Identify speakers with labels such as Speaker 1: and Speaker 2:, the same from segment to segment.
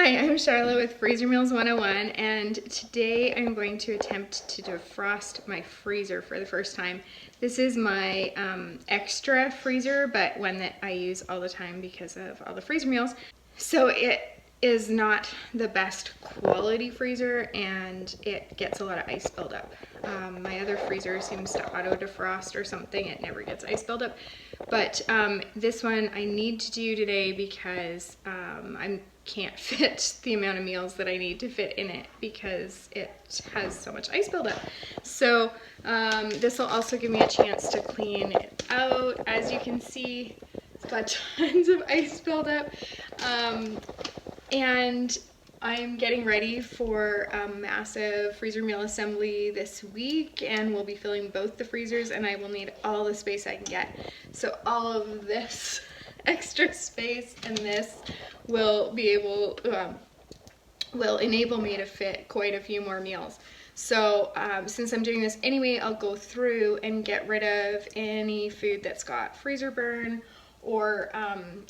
Speaker 1: Hi, I'm Charlotte with Freezer Meals 101, and today I'm going to attempt to defrost my freezer for the first time. This is my extra freezer, but one that I use all the time because of all the freezer meals. So it is not the best quality freezer and it gets a lot of ice buildup. My other freezer seems to auto defrost or something. It never gets ice buildup. But this one I need to do today because I can't fit the amount of meals that I need to fit in it because it has so much ice buildup. So this will also give me a chance to clean it out. As you can see, it's got tons of ice buildup. And I'm getting ready for a massive freezer meal assembly this week, and we'll be filling both the freezers, and I will need all the space I can get. So all of this extra space and this will be able, will enable me to fit quite a few more meals. So since I'm doing this anyway, I'll go through and get rid of any food that's got freezer burn or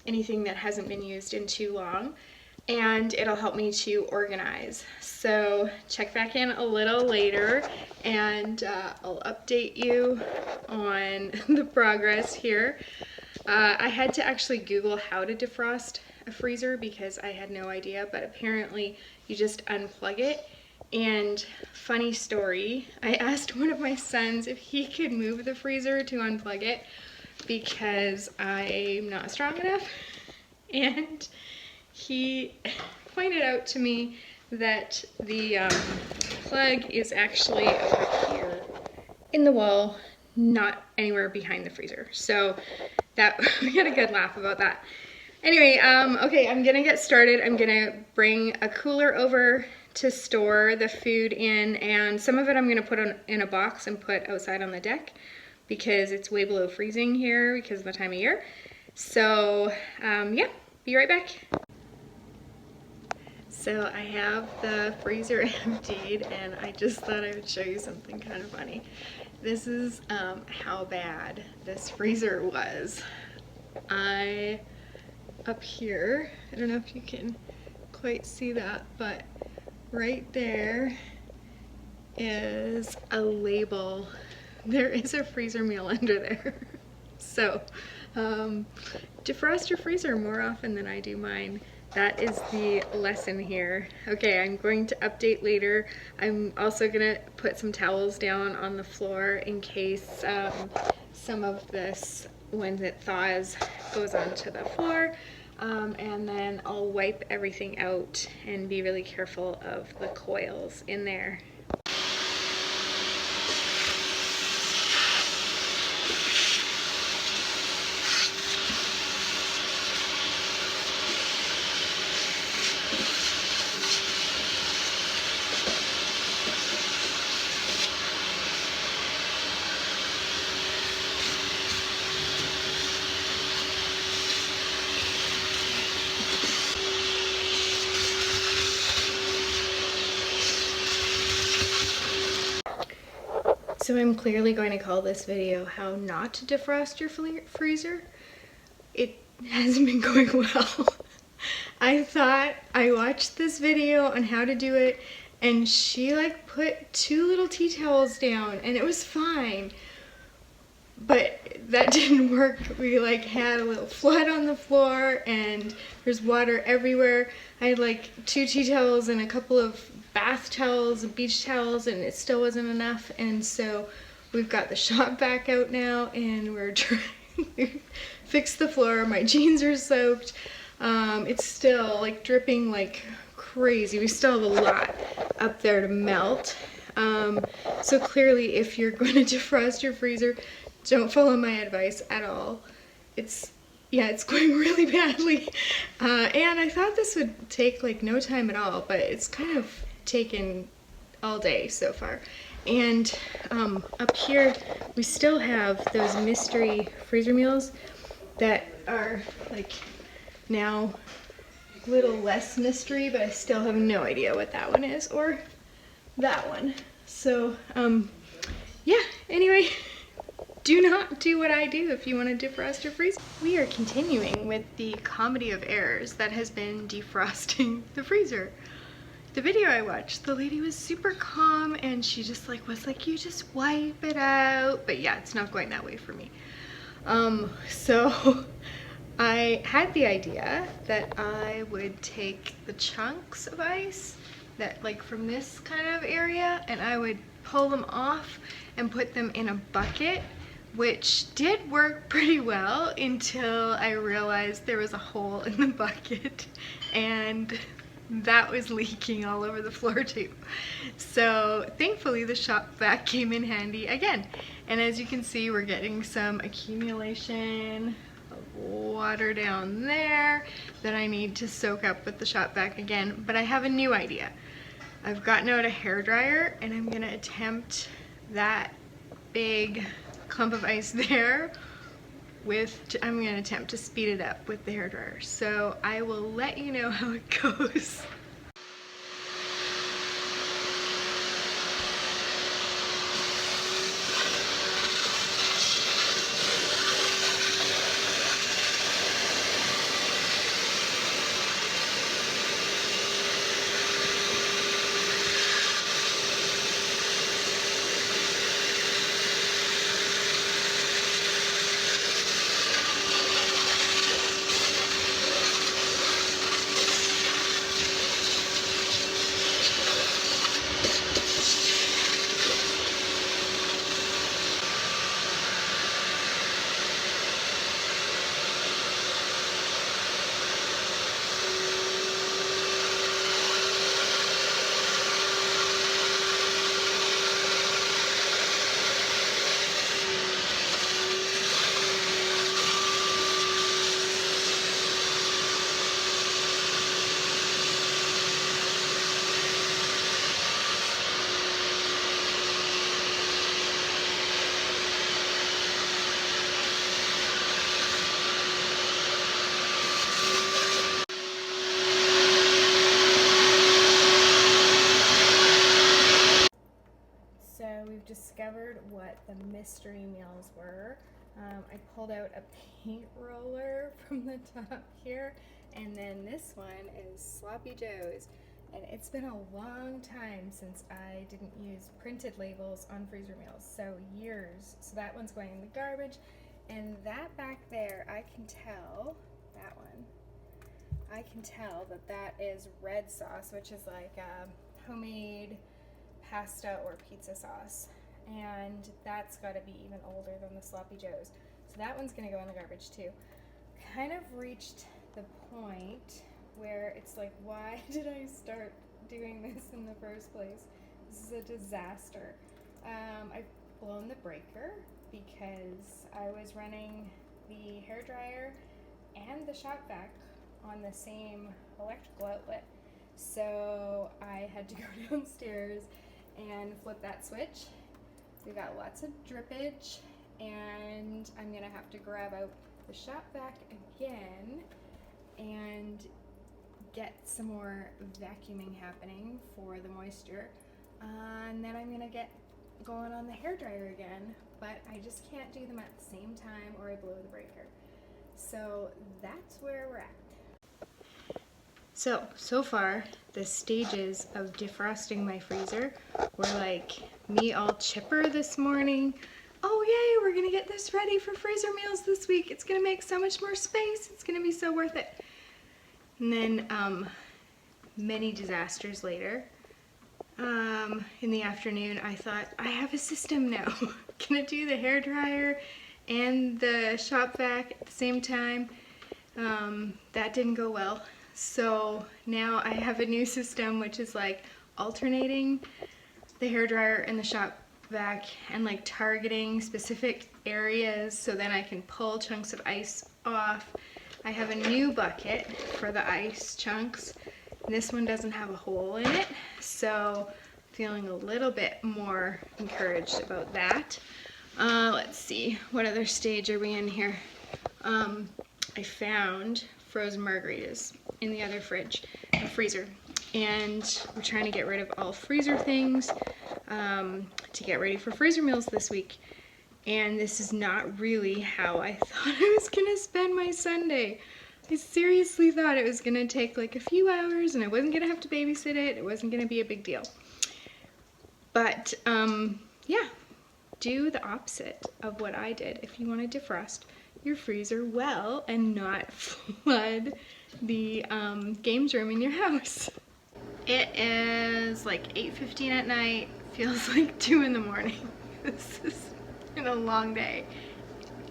Speaker 1: anything that hasn't been used in too long. And it'll help me to organize. So check back in a little later and I'll update you on the progress here. I had to actually Google how to defrost a freezer because I had no idea, but apparently you just unplug it. And funny story, I asked one of my sons if he could move the freezer to unplug it because I'm not strong enough. And he pointed out to me that the plug is actually over here in the wall, not anywhere behind the freezer. So that we had a good laugh about that. Anyway, okay, I'm gonna get started. I'm gonna bring a cooler over to store the food in, and some of it I'm gonna put in a box and put outside on the deck because it's way below freezing here because of the time of year. So yeah, be right back. So I have the freezer emptied, and I just thought I would show you something kind of funny. This is how bad this freezer was. Up here, I don't know if you can quite see that, but right there is a label. There is a freezer meal under there. So defrost your freezer more often than I do mine. That is the lesson here. Okay, I'm going to update later. I'm also gonna put some towels down on the floor in case some of this, when it thaws, goes onto the floor. And then I'll wipe everything out and be really careful of the coils in there. So I'm clearly going to call this video how not to defrost your freezer. It hasn't been going well. I watched this video on how to do it, and she like put 2 little tea towels down and it was fine. But that didn't work. We like had a little flood on the floor and there's water everywhere. I had like 2 tea towels and a couple of bath towels and beach towels, and it still wasn't enough. And so we've got the shop back out now and we're trying to fix the floor. My jeans are soaked. It's still like dripping like crazy. We still have a lot up there to melt. So clearly if you're going to defrost your freezer, don't follow my advice at all. It's going really badly. And I thought this would take like no time at all, but it's kind of taken all day so far. And up here we still have those mystery freezer meals that are like now a little less mystery, but I still have no idea what that one is or that one. So yeah, anyway, do not do what I do if you want to defrost your freezer. We are continuing with the comedy of errors that has been defrosting the freezer. The video I watched, the lady was super calm and she just was like, you just wipe it out. But yeah, it's not going that way for me. So I had the idea that I would take the chunks of ice that from this kind of area, and I would pull them off and put them in a bucket, which did work pretty well until I realized there was a hole in the bucket and that was leaking all over the floor too. So thankfully the shop vac came in handy again. And as you can see, we're getting some accumulation of water down there that I need to soak up with the shop vac again. But I have a new idea. I've gotten out a hairdryer and I'm gonna attempt that big clump of ice there I'm going to attempt to speed it up with the hairdryer. So I will let you know how it goes. We've discovered what the mystery meals were. I pulled out a paint roller from the top here, and then this one is Sloppy Joe's. And it's been a long time since I didn't use printed labels on freezer meals, so years. So that one's going in the garbage, and that back there, I can tell that that is red sauce, which is like homemade pasta or pizza sauce, and that's got to be even older than the Sloppy Joe's, so that one's gonna go in the garbage too. Kind of reached the point where it's like, why did I start doing this in the first place? This is a disaster. I've blown the breaker because I was running the hairdryer and the shop vac on the same electrical outlet, so I had to go downstairs and flip that switch. We got lots of drippage, and I'm gonna have to grab out the shop vac again and get some more vacuuming happening for the moisture, and then I'm gonna get going on the hairdryer again, but I just can't do them at the same time or I blow the breaker. So that's where we're at. So far, the stages of defrosting my freezer were like me all chipper this morning. Oh yay, we're gonna get this ready for freezer meals this week. It's gonna make so much more space. It's gonna be so worth it. And then many disasters later, in the afternoon, I thought, I have a system now. Gonna do the hairdryer and the shop vac at the same time. That didn't go well. So now I have a new system, which is like alternating the hairdryer and the shop vac and like targeting specific areas so then I can pull chunks of ice off. I have a new bucket for the ice chunks. This one doesn't have a hole in it, so feeling a little bit more encouraged about that. Let's see, what other stage are we in here? I found frozen margaritas in the other freezer, and we're trying to get rid of all freezer things to get ready for freezer meals this week. And this is not really how I thought I was gonna spend my Sunday. I seriously thought it was gonna take like a few hours and I wasn't gonna have to babysit it. It wasn't gonna be a big deal. But yeah, do the opposite of what I did if you want to defrost your freezer well and not flood the games room in your house. It is like 8:15 at night, feels like 2 in the morning. This has been a long day.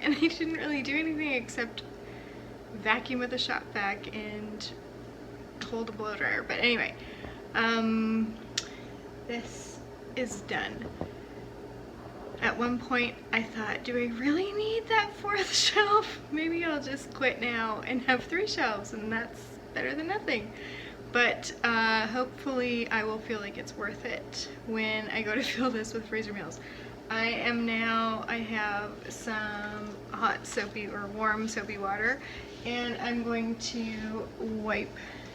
Speaker 1: And I didn't really do anything except vacuum with a shop vac and hold a blow dryer. But anyway, this is done. At one point I thought, do I really need that 4th shelf? Maybe I'll just quit now and have 3 shelves and that's better than nothing. But hopefully I will feel like it's worth it when I go to fill this with freezer meals. I have some hot soapy or warm soapy water and I'm going to wipe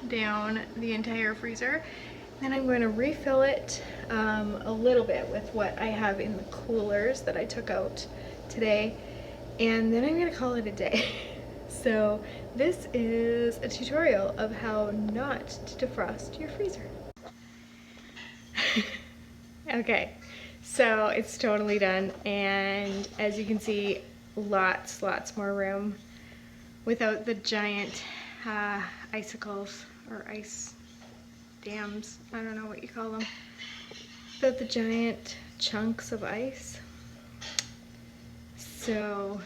Speaker 1: down the entire freezer. Then I'm going to refill it a little bit with what I have in the coolers that I took out today, and then I'm going to call it a day. So this is a tutorial of how not to defrost your freezer. Okay, so it's totally done, and as you can see, lots more room without the giant icicles or ice dams, I don't know what you call them, without the giant chunks of ice. So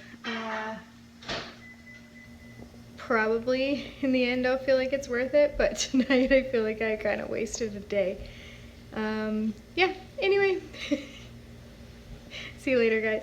Speaker 1: probably in the end I'll feel like it's worth it, but tonight I feel like I kind of wasted a day. Yeah, anyway. See you later, guys.